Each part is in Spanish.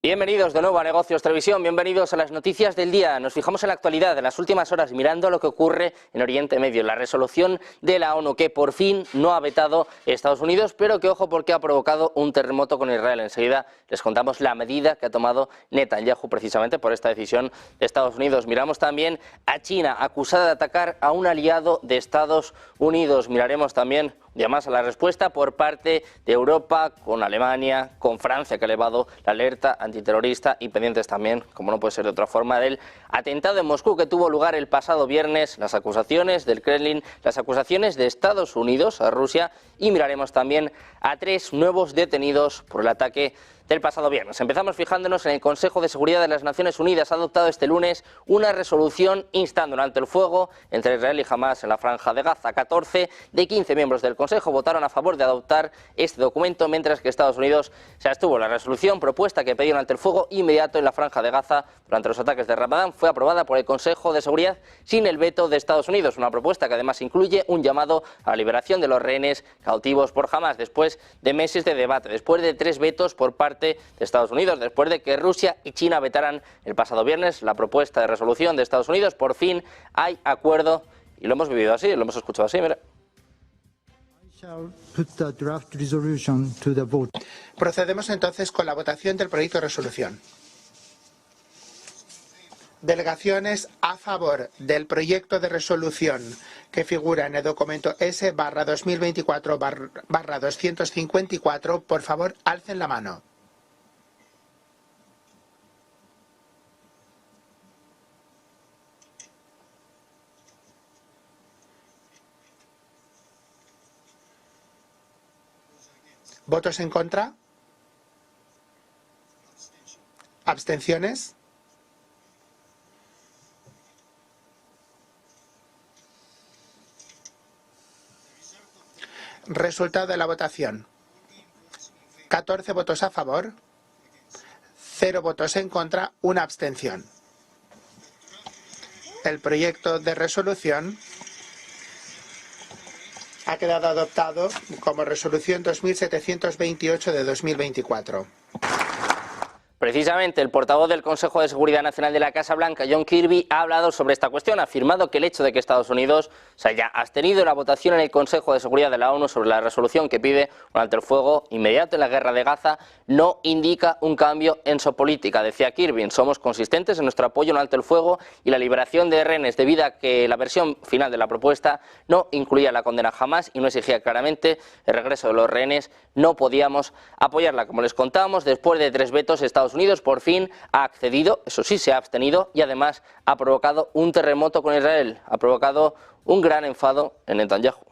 Bienvenidos de nuevo a Negocios Televisión, bienvenidos a las noticias del día. Nos fijamos en la actualidad de las últimas horas mirando lo que ocurre en Oriente Medio, la resolución de la ONU que por fin no ha vetado Estados Unidos, pero que ojo porque ha provocado un terremoto con Israel. Enseguida les contamos la medida que ha tomado Netanyahu precisamente por esta decisión de Estados Unidos. Miramos también a China, acusada de atacar a un aliado de Estados Unidos. Miraremos también más a la respuesta por parte de Europa, con Alemania, con Francia, que ha elevado la alerta antiterrorista, y pendientes también, como no puede ser de otra forma, del atentado en Moscú que tuvo lugar el pasado viernes, las acusaciones del Kremlin, las acusaciones de Estados Unidos a Rusia, y miraremos también a 3 nuevos detenidos por el ataque del pasado viernes. Empezamos fijándonos en el Consejo de Seguridad de las Naciones Unidas. Ha adoptado este lunes una resolución instando un alto el fuego entre Israel y Hamás en la Franja de Gaza. 14 de 15 miembros del Consejo votaron a favor de adoptar este documento, mientras que Estados Unidos se abstuvo. La resolución propuesta que pedía un alto el fuego inmediato en la Franja de Gaza durante los ataques de Ramadán fue aprobada por el Consejo de Seguridad sin el veto de Estados Unidos. Una propuesta que además incluye un llamado a la liberación de los rehenes cautivos por Hamás, después de meses de debate, después de 3 vetos por parte de Estados Unidos, después de que Rusia y China vetaran el pasado viernes la propuesta de resolución de Estados Unidos. Por fin hay acuerdo y lo hemos vivido así, lo hemos escuchado así, mira. Procedemos entonces con la votación del proyecto de resolución. Delegaciones a favor del proyecto de resolución que figura en el documento S/2024/254, por favor, alcen la mano. ¿Votos en contra? ¿Abstenciones? Resultado de la votación. 14 votos a favor, 0 votos en contra, 1 abstención. El proyecto de resolución ha quedado adoptado como resolución 2728 de 2024. Precisamente el portavoz del Consejo de Seguridad Nacional de la Casa Blanca, John Kirby, ha hablado sobre esta cuestión. Ha afirmado que el hecho de que Estados Unidos se haya abstenido en la votación en el Consejo de Seguridad de la ONU sobre la resolución que pide un alto el fuego inmediato en la guerra de Gaza no indica un cambio en su política. Decía Kirby: somos consistentes en nuestro apoyo a un alto el fuego y la liberación de rehenes, debido a que la versión final de la propuesta no incluía la condena a Hamás y no exigía claramente el regreso de los rehenes. No podíamos apoyarla. Como les contábamos, después de 3 vetos, Estados Unidos por fin ha accedido, eso sí, se ha abstenido, y además ha provocado un terremoto con Israel, ha provocado un gran enfado en Netanyahu.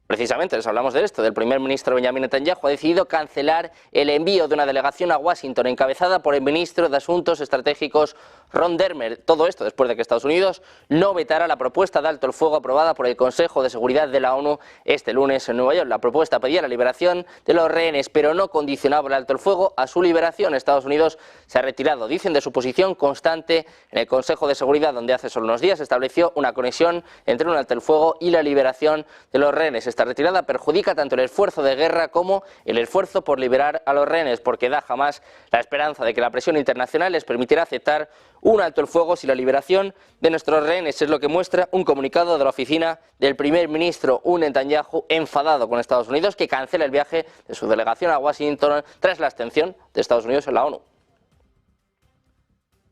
Precisamente les hablamos de esto, del primer ministro Benjamin Netanyahu. Ha decidido cancelar el envío de una delegación a Washington encabezada por el ministro de Asuntos Estratégicos Ron Dermer. Todo esto después de que Estados Unidos no vetara la propuesta de alto el fuego aprobada por el Consejo de Seguridad de la ONU este lunes en Nueva York. La propuesta pedía la liberación de los rehenes, pero no condicionaba el alto el fuego a su liberación. Estados Unidos se ha retirado, dicen, de su posición constante en el Consejo de Seguridad, donde hace solo unos días se estableció una conexión entre un alto el fuego y la liberación de los rehenes. Esta retirada perjudica tanto el esfuerzo de guerra como el esfuerzo por liberar a los rehenes, porque da jamás la esperanza de que la presión internacional les permitirá aceptar un alto el fuego sin la liberación de nuestros rehenes. Es lo que muestra un comunicado de la oficina del primer ministro, un Netanyahu enfadado con Estados Unidos, que cancela el viaje de su delegación a Washington tras la abstención de Estados Unidos en la ONU.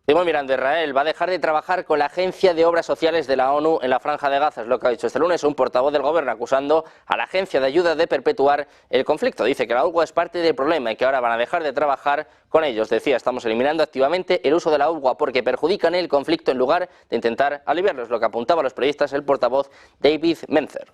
Seguimos mirando. Israel va a dejar de trabajar con la Agencia de Obras Sociales de la ONU en la Franja de Gaza. Es lo que ha dicho este lunes un portavoz del gobierno, acusando a la agencia de ayuda de perpetuar el conflicto. Dice que la UNRWA es parte del problema y que ahora van a dejar de trabajar con ellos. Decía: estamos eliminando activamente el uso de la UNRWA porque perjudican el conflicto en lugar de intentar aliviarlo. Es lo que apuntaba a los periodistas el portavoz David Menzer.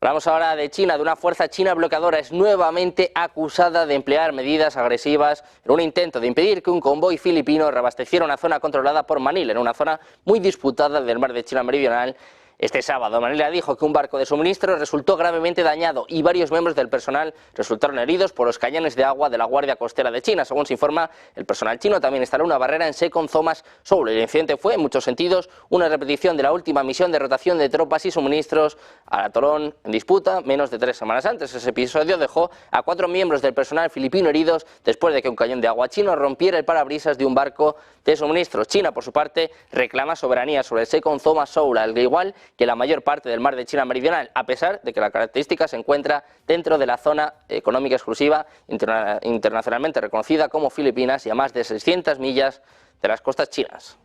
Hablamos ahora de China, de una fuerza china bloqueadora. Es nuevamente acusada de emplear medidas agresivas en un intento de impedir que un convoy filipino reabasteciera una zona controlada por Manila, en una zona muy disputada del mar de China Meridional, Este sábado, Manila dijo que un barco de suministro resultó gravemente dañado y varios miembros del personal resultaron heridos por los cañones de agua de la Guardia Costera de China. Según se informa, el personal chino también instaló una barrera en Second Thomas Shoal. El incidente fue, en muchos sentidos, una repetición de la última misión de rotación de tropas y suministros al atolón en disputa menos de 3 semanas antes. Ese episodio dejó a 4 miembros del personal filipino heridos después de que un cañón de agua chino rompiera el parabrisas de un barco de suministros. China, por su parte, reclama soberanía sobre el Second Thomas Shoal, al igual que la mayor parte del mar de China Meridional, a pesar de que la característica se encuentra dentro de la zona económica exclusiva internacionalmente reconocida como Filipinas y a más de 600 millas de las costas chinas.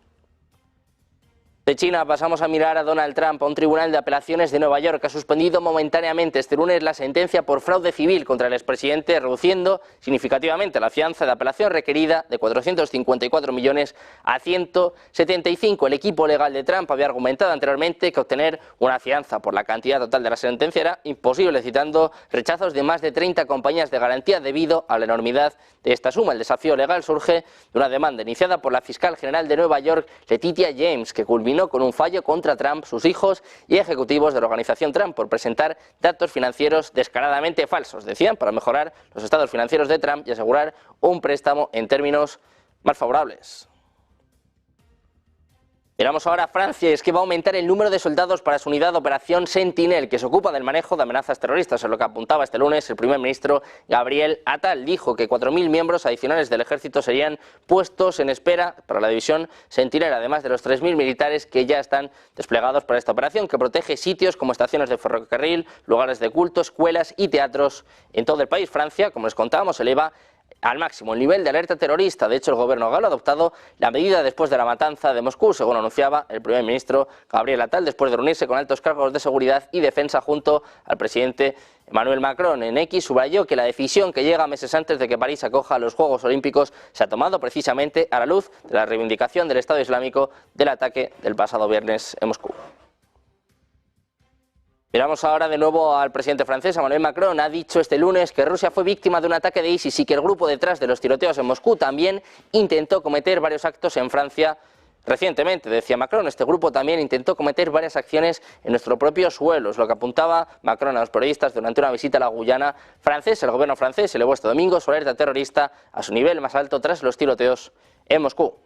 De China pasamos a mirar a Donald Trump. Un tribunal de apelaciones de Nueva York ha suspendido momentáneamente este lunes la sentencia por fraude civil contra el expresidente, reduciendo significativamente la fianza de apelación requerida de 454 millones a 175. El equipo legal de Trump había argumentado anteriormente que obtener una fianza por la cantidad total de la sentencia era imposible, citando rechazos de más de 30 compañías de garantía debido a la enormidad de esta suma. El desafío legal surge de una demanda iniciada por la fiscal general de Nueva York, Letitia James, que culminó con un fallo contra Trump, sus hijos y ejecutivos de la organización Trump por presentar datos financieros descaradamente falsos, decían, para mejorar los estados financieros de Trump y asegurar un préstamo en términos más favorables. Miramos ahora a Francia, y es que va a aumentar el número de soldados para su unidad de operación Sentinel, que se ocupa del manejo de amenazas terroristas. En lo que apuntaba este lunes el primer ministro Gabriel Attal, dijo que 4.000 miembros adicionales del ejército serían puestos en espera para la división Sentinel, además de los 3.000 militares que ya están desplegados para esta operación, que protege sitios como estaciones de ferrocarril, lugares de culto, escuelas y teatros en todo el país. Francia, como les contábamos, eleva al máximo el nivel de alerta terrorista. De hecho, el gobierno galo ha adoptado la medida después de la matanza de Moscú, según anunciaba el primer ministro Gabriel Attal, después de reunirse con altos cargos de seguridad y defensa junto al presidente Emmanuel Macron. En X subrayó que la decisión, que llega meses antes de que París acoja los Juegos Olímpicos, se ha tomado precisamente a la luz de la reivindicación del Estado Islámico del ataque del pasado viernes en Moscú. Miramos ahora de nuevo al presidente francés. Emmanuel Macron ha dicho este lunes que Rusia fue víctima de un ataque de ISIS y que el grupo detrás de los tiroteos en Moscú también intentó cometer varios actos en Francia recientemente. Decía Macron, este grupo también intentó cometer varias acciones en nuestro propio suelo. Es lo que apuntaba Macron a los periodistas durante una visita a la Guyana francesa. El gobierno francés elevó este domingo su alerta terrorista a su nivel más alto tras los tiroteos en Moscú.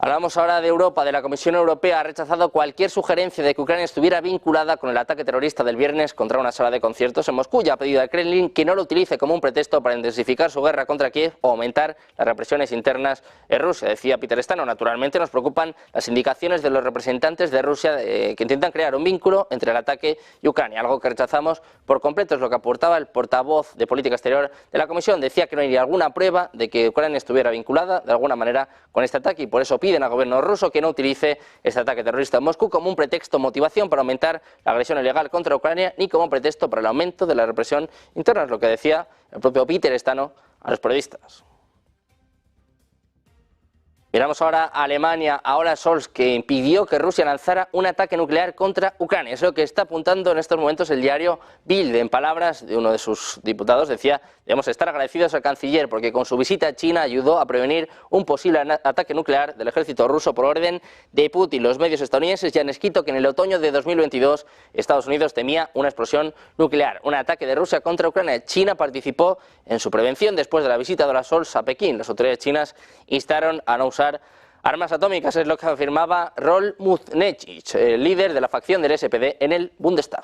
Hablamos ahora de Europa. De la Comisión Europea ha rechazado cualquier sugerencia de que Ucrania estuviera vinculada con el ataque terrorista del viernes contra una sala de conciertos en Moscú y ha pedido al Kremlin que no lo utilice como un pretexto para intensificar su guerra contra Kiev o aumentar las represiones internas en Rusia. Decía Peter Stano, naturalmente nos preocupan las indicaciones de los representantes de Rusia que intentan crear un vínculo entre el ataque y Ucrania, algo que rechazamos por completo. Es lo que aportaba el portavoz de política exterior de la Comisión. Decía que no hay alguna prueba de que Ucrania estuviera vinculada de alguna manera con este ataque y por eso piden al gobierno ruso que no utilice este ataque terrorista en Moscú como un pretexto o motivación para aumentar la agresión ilegal contra Ucrania ni como pretexto para el aumento de la represión interna, es lo que decía el propio Peter Stano a los periodistas. Miramos ahora a Alemania, ahora Scholz, que impidió que Rusia lanzara un ataque nuclear contra Ucrania. Es lo que está apuntando en estos momentos el diario Bild. En palabras de uno de sus diputados decía: debemos estar agradecidos al canciller porque con su visita a China ayudó a prevenir un posible ataque nuclear del ejército ruso por orden de Putin. Los medios estadounidenses ya han escrito que en el otoño de 2022 Estados Unidos temía una explosión nuclear, un ataque de Rusia contra Ucrania. China participó en su prevención después de la visita de Olaf Scholz a Pekín. Las autoridades chinas instaron a no usar armas atómicas, es lo que afirmaba Rol Muznechich, el líder de la facción del SPD en el Bundestag.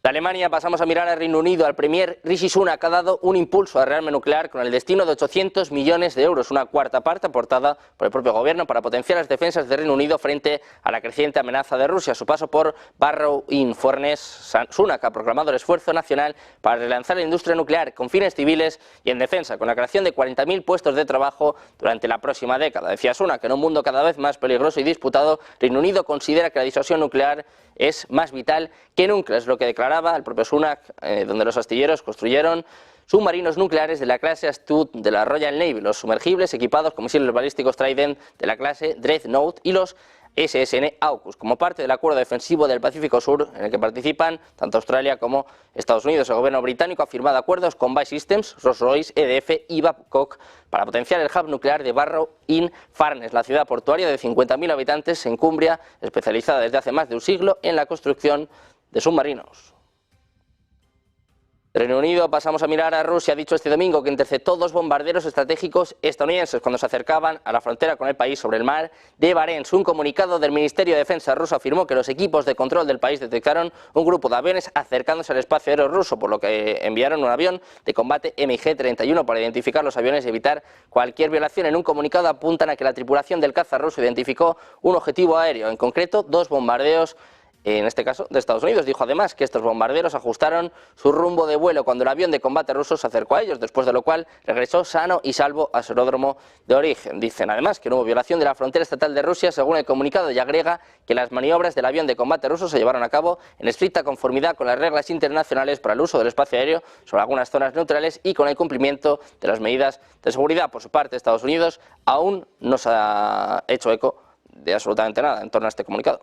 De Alemania pasamos a mirar al Reino Unido. Al premier Rishi Sunak ha dado un impulso al rearme nuclear con el destino de 800 millones de euros, una cuarta parte aportada por el propio gobierno para potenciar las defensas del Reino Unido frente a la creciente amenaza de Rusia. A su paso por Barrow-in-Furness, Sunak ha proclamado el esfuerzo nacional para relanzar la industria nuclear con fines civiles y en defensa, con la creación de 40.000 puestos de trabajo durante la próxima década. Decía Sunak que en un mundo cada vez más peligroso y disputado, Reino Unido considera que la disuasión nuclear es más vital que nunca, es lo que declaraba el propio Sunak, donde los astilleros construyeron submarinos nucleares de la clase Astute de la Royal Navy, los sumergibles equipados con misiles balísticos Trident de la clase Dreadnought y los SSN AUKUS, como parte del acuerdo defensivo del Pacífico Sur, en el que participan tanto Australia como Estados Unidos. El gobierno británico ha firmado acuerdos con BAE Systems, Rolls-Royce, EDF y Babcock para potenciar el hub nuclear de Barrow-in-Furness, la ciudad portuaria de 50.000 habitantes en Cumbria, especializada desde hace más de un siglo en la construcción de submarinos. Reino Unido, pasamos a mirar a Rusia. Ha dicho este domingo que interceptó 2 bombarderos estratégicos estadounidenses cuando se acercaban a la frontera con el país sobre el mar de Barents. Un comunicado del Ministerio de Defensa ruso afirmó que los equipos de control del país detectaron un grupo de aviones acercándose al espacio aéreo ruso, por lo que enviaron un avión de combate MiG-31 para identificar los aviones y evitar cualquier violación. En un comunicado apuntan a que la tripulación del caza ruso identificó un objetivo aéreo, en concreto 2 bombardeos, en este caso de Estados Unidos. Dijo además que estos bombarderos ajustaron su rumbo de vuelo cuando el avión de combate ruso se acercó a ellos, después de lo cual regresó sano y salvo a su aeródromo de origen. Dicen además que no hubo violación de la frontera estatal de Rusia, según el comunicado, y agrega que las maniobras del avión de combate ruso se llevaron a cabo en estricta conformidad con las reglas internacionales para el uso del espacio aéreo sobre algunas zonas neutrales y con el cumplimiento de las medidas de seguridad. Por su parte, Estados Unidos aún no se ha hecho eco de absolutamente nada en torno a este comunicado.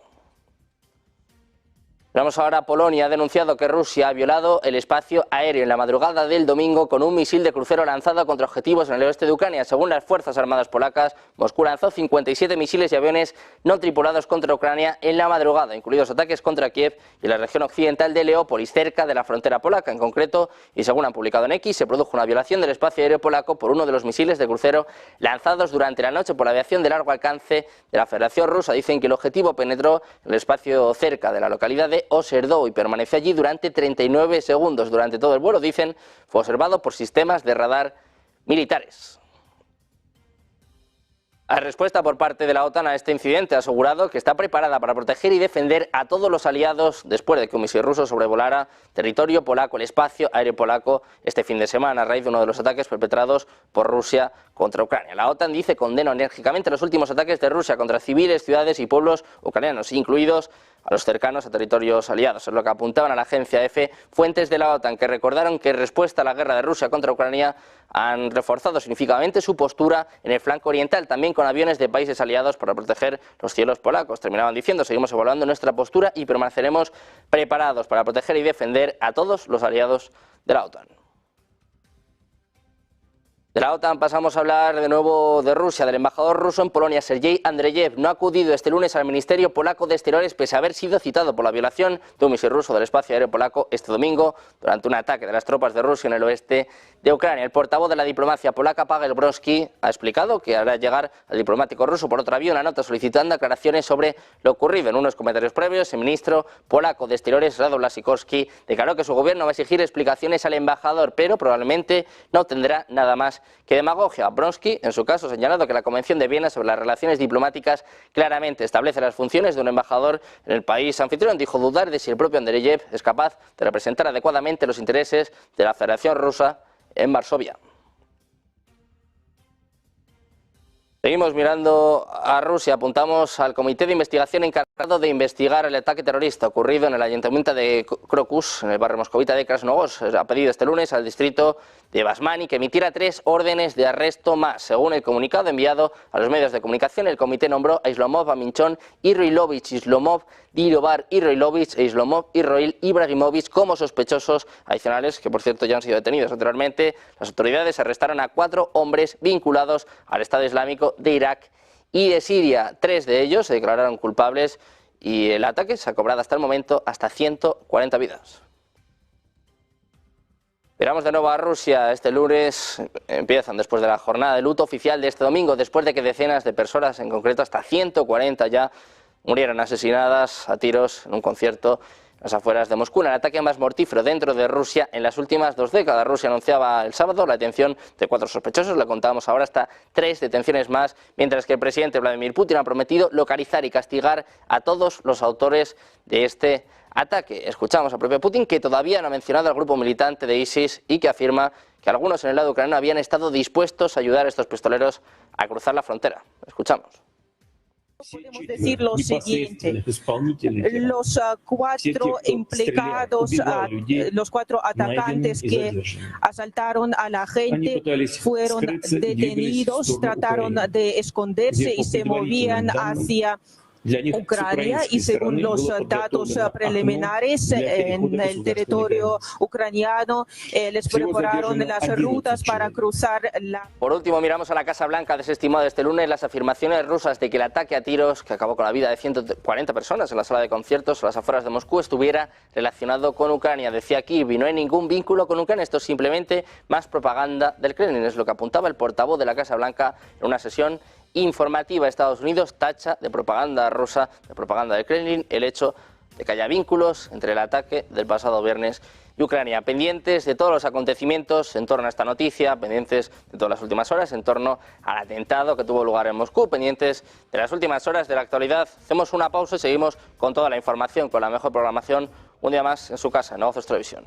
Vamos ahora a Polonia. Ha denunciado que Rusia ha violado el espacio aéreo en la madrugada del domingo con un misil de crucero lanzado contra objetivos en el oeste de Ucrania. Según las Fuerzas Armadas polacas, Moscú lanzó 57 misiles y aviones no tripulados contra Ucrania en la madrugada, incluidos ataques contra Kiev y la región occidental de Leópolis, cerca de la frontera polaca. En concreto, y según han publicado en X, se produjo una violación del espacio aéreo polaco por uno de los misiles de crucero lanzados durante la noche por la aviación de largo alcance de la Federación Rusa. Dicen que el objetivo penetró el espacio cerca de la localidad de Oserdó y permaneció allí durante 39 segundos. Durante todo el vuelo, dicen, fue observado por sistemas de radar militares. La respuesta por parte de la OTAN a este incidente ha asegurado que está preparada para proteger y defender a todos los aliados después de que un misil ruso sobrevolara territorio polaco, el espacio aéreo polaco, este fin de semana a raíz de uno de los ataques perpetrados por Rusia contra Ucrania. La OTAN dice condena enérgicamente los últimos ataques de Rusia contra civiles, ciudades y pueblos ucranianos, incluidos a los cercanos a territorios aliados. Es lo que apuntaban a la agencia EFE fuentes de la OTAN, que recordaron que en respuesta a la guerra de Rusia contra Ucrania han reforzado significativamente su postura en el flanco oriental, también con aviones de países aliados para proteger los cielos polacos. Terminaban diciendo: seguimos evaluando nuestra postura y permaneceremos preparados para proteger y defender a todos los aliados de la OTAN. De la OTAN pasamos a hablar de nuevo de Rusia. Del embajador ruso en Polonia, Sergei Andreyev, no ha acudido este lunes al Ministerio Polaco de Exteriores pese a haber sido citado por la violación de un misil ruso del espacio aéreo polaco este domingo durante un ataque de las tropas de Rusia en el oeste de Ucrania. El portavoz de la diplomacia polaca, Paweł Brzezinski, ha explicado que hará llegar al diplomático ruso por otra vía una nota solicitando aclaraciones sobre lo ocurrido. En unos comentarios previos, el ministro polaco de Exteriores, Radosław Sikorski, declaró que su gobierno va a exigir explicaciones al embajador, pero probablemente no obtendrá nada más que demagogia. Brzezinski, en su caso, ha señalado que la Convención de Viena sobre las relaciones diplomáticas claramente establece las funciones de un embajador en el país anfitrión. Dijo dudar de si el propio Andreyev es capaz de representar adecuadamente los intereses de la Federación Rusa en Varsovia. Seguimos mirando a Rusia. Apuntamos al comité de investigación encargado de investigar el ataque terrorista ocurrido en el ayuntamiento de Crocus, en el barrio moscovita de Krasnogorsk. Ha pedido este lunes al distrito de Basmani que emitiera 3 órdenes de arresto más. Según el comunicado enviado a los medios de comunicación, el comité nombró a Islomov, a Minchon, Iroilovich, Islomov, Dirovar, Iroilovich e Islomov, Iroil, Ibrahimovic como sospechosos adicionales, que por cierto ya han sido detenidos anteriormente. Las autoridades arrestaron a 4 hombres vinculados al Estado Islámico de Irak y de Siria. 3 de ellos se declararon culpables y el ataque se ha cobrado hasta el momento hasta 140 vidas. Miramos de nuevo a Rusia. Este lunes empiezan después de la jornada de luto oficial de este domingo, después de que decenas de personas, en concreto hasta 140 ya, murieron asesinadas a tiros en un concierto en las afueras de Moscú, en el ataque más mortífero dentro de Rusia en las últimas 2 décadas. Rusia anunciaba el sábado la detención de 4 sospechosos, le contábamos ahora hasta 3 detenciones más, mientras que el presidente Vladimir Putin ha prometido localizar y castigar a todos los autores de este ataque. Escuchamos al propio Putin, que todavía no ha mencionado al grupo militante de ISIS y que afirma que algunos en el lado ucraniano habían estado dispuestos a ayudar a estos pistoleros a cruzar la frontera. Escuchamos. Podemos decir lo siguiente: los 4 implicados, los 4 atacantes que asaltaron a la gente fueron detenidos, trataron de esconderse y se movían hacia Ucrania, y según los datos preliminares en el territorio ucraniano les prepararon las rutas para cruzar la... Por último, miramos a la Casa Blanca. Desestimó este lunes las afirmaciones rusas de que el ataque a tiros que acabó con la vida de 140 personas en la sala de conciertos a las afueras de Moscú estuviera relacionado con Ucrania. Decía Kirby, no hay ningún vínculo con Ucrania, esto es simplemente más propaganda del Kremlin, es lo que apuntaba el portavoz de la Casa Blanca en una sesión informativa. Estados Unidos tacha de propaganda rusa, de propaganda del Kremlin, el hecho de que haya vínculos entre el ataque del pasado viernes y Ucrania. Pendientes de todos los acontecimientos en torno a esta noticia, pendientes de todas las últimas horas en torno al atentado que tuvo lugar en Moscú, pendientes de las últimas horas de la actualidad. Hacemos una pausa y seguimos con toda la información, con la mejor programación, un día más en su casa, en Negocios Televisión.